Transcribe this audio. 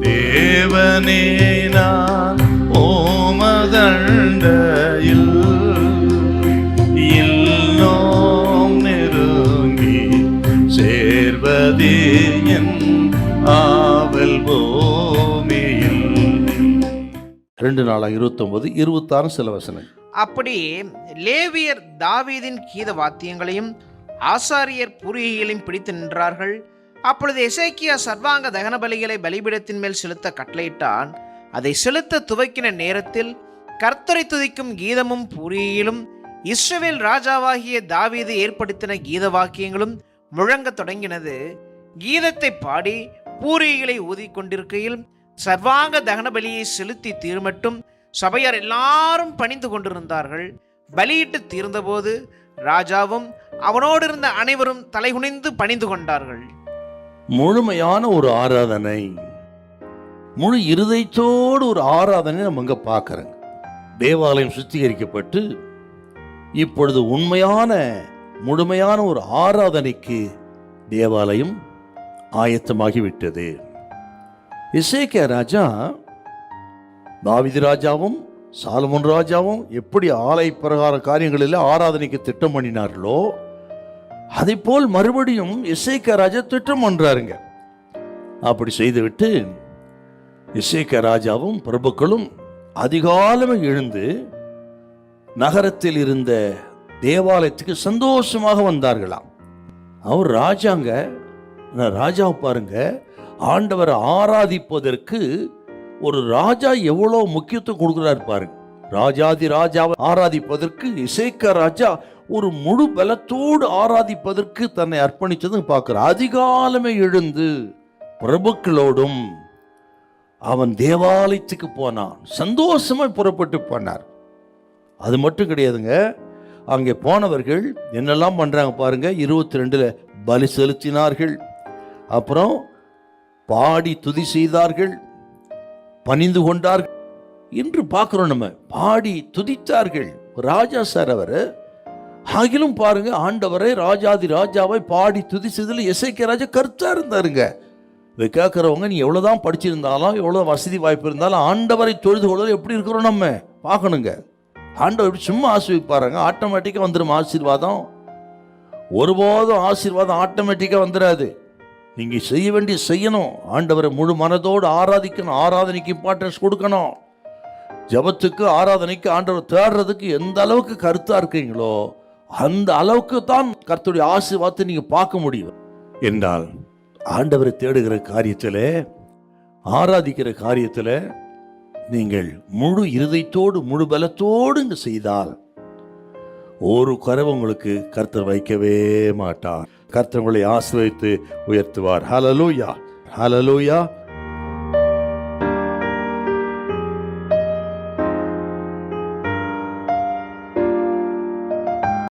தேவனே நான் ஓமதண்டையில் இன்னும் நெருங்கி சேர்வதே என் ஆவல் பூமியில். 2 சில வசனம். அப்படி லேவியர் தாவீதின் கீத வாத்தியங்களையும் ஆசாரியர் பூரிகைகளையும் பிடித்து நின்றார்கள். அப்பொழுது எசேக்கியா சர்வாங்க தகன பலிகளை பலிபீடத்தின் மேல் செலுத்த கட்டளையிட்டான். அதை செலுத்த துவக்கின நேரத்தில் கர்த்தரை துதிக்கும் கீதமும் பூரிகையிலும் இஸ்ரவேல் ராஜாவாகிய தாவீது ஏற்படுத்தின கீத வாக்கியங்களும் முழங்க தொடங்கினது. கீதத்தை பாடி பூரிகைகளை ஊதிக்கொண்டிருக்கையில் சர்வாங்க தகன பலியை செலுத்தி தீர்மட்டும் சபையார் எல்லாரும் பணிந்து கொண்டிருந்தார்கள். பலியிட்டு தீர்ந்தபோது ராஜாவும் அவனோடு இருந்த அனைவரும் தலைகுனிந்து பணிந்து கொண்டார்கள். முழுமையான ஒரு ஆராதனை, முழு இருதயத்தோடு ஒரு ஆராதனை நம்ம இங்க பார்க்கிறோங்க. தேவாலயம் சுத்திகரிக்கப்பட்டு இப்பொழுது உண்மையான முழுமையான ஒரு ஆராதனைக்கு தேவாலயம் ஆயத்தமாகிவிட்டது. எசேக்கியா ராஜா, தாவீது ராஜாவும் சாலமோன் ராஜாவும் எப்படி ஆலய பிரகார காரியங்களில் ஆராதனைக்கு திட்டம் பண்ணினார்களோ அதை போல் மறுபடியும் எசேக்கியா ராஜா திட்டம் பண்றாருங்க. அப்படி செய்துவிட்டு எசேக்கியா ராஜாவும் பிரபுக்களும் அதிகாலமே எழுந்து நகரத்தில் இருந்த தேவாலயத்துக்கு சந்தோஷமாக வந்தார்களாம். அவர் ராஜாங்க, ராஜாவை பாருங்க, ஆண்டவரை ஆராதிப்பதற்கு ஒரு ராஜா எவ்வளவு முக்கியத்துவம் கொடுக்கிறார் பாருங்க. ராஜாதி ராஜாவை ஆராதிப்பதற்கு எசேக்கியா ராஜா ஒரு முழு பலத்தோடு ஆராதிப்பதற்கு தன்னை அர்ப்பணித்தது பார்க்கிறார். அதிகாலமே எழுந்து பிரபுக்களோடும் அவன் தேவாலயத்துக்கு போனான். சந்தோஷமா புறப்பட்டு போனார். அது மட்டும் கிடையாதுங்க, அங்கே போனவர்கள் என்னெல்லாம் பண்றாங்க பாருங்க. 22 பலி செலுத்தினார்கள், அப்புறம் பாடி துதி செய்தார்கள், பணிந்து கொண்டார்கள் என்று பார்க்கிறோம். நம்ம பாடி துதித்தார்கள். ராஜா சார் அவர் ஆகிலும் பாருங்க, ஆண்டவரை ராஜாதி ராஜாவை பாடி துதி செய்ததில் எசேக்கியா ராஜா கருத்தா இருந்தாருங்க. இதை கேட்கிறவங்க, நீ எவ்வளவுதான் படிச்சிருந்தாலும் எவ்வளவு வசதி வாய்ப்பு இருந்தாலும் ஆண்டவரை தொழுது கொள்வது எப்படி இருக்கிறோம் நம்ம பார்க்கணுங்க. ஆண்டவர் எப்படி சும்மா ஆசீர்வதிப்பாருங்க? ஆட்டோமேட்டிக்கா வந்துடும் ஆசீர்வாதம். ஒருபோதும் ஆசீர்வாதம் ஆட்டோமேட்டிக்கா வந்துடாது. நீங்க செய்ய வேண்டிய செய்யணும். ஆண்டவரை முழு மனதோடு ஆராதிக்கணும். ஆராதனைக்கு இம்பார்ட்டன்ஸ் கொடுக்கணும். ஜபத்துக்கு ஆராதனைக்கு ஆண்டவர் தேடுறதுக்கு எந்த அளவுக்கு கருத்தா இருக்கீங்களோ அந்த அளவுக்கு தான் கர்த்தருடைய ஆசீர்வாதத்தை நீங்க பார்க்க முடியும். என்றால் ஆண்டவரை தேடுகிற காரியத்தில், ஆராதிக்கிற காரியத்தில் நீங்கள் முழு இருதயத்தோடு முழு பலத்தோடு இங்கு செய்தால் ஒரு குறைவு உங்களுக்கு கர்த்தர் வைக்கவே மாட்டார். கர்த்தர் உங்களை ஆசீர்வதித்து உயர்த்துவார். ஹல்லேலூயா, ஹல்லேலூயா.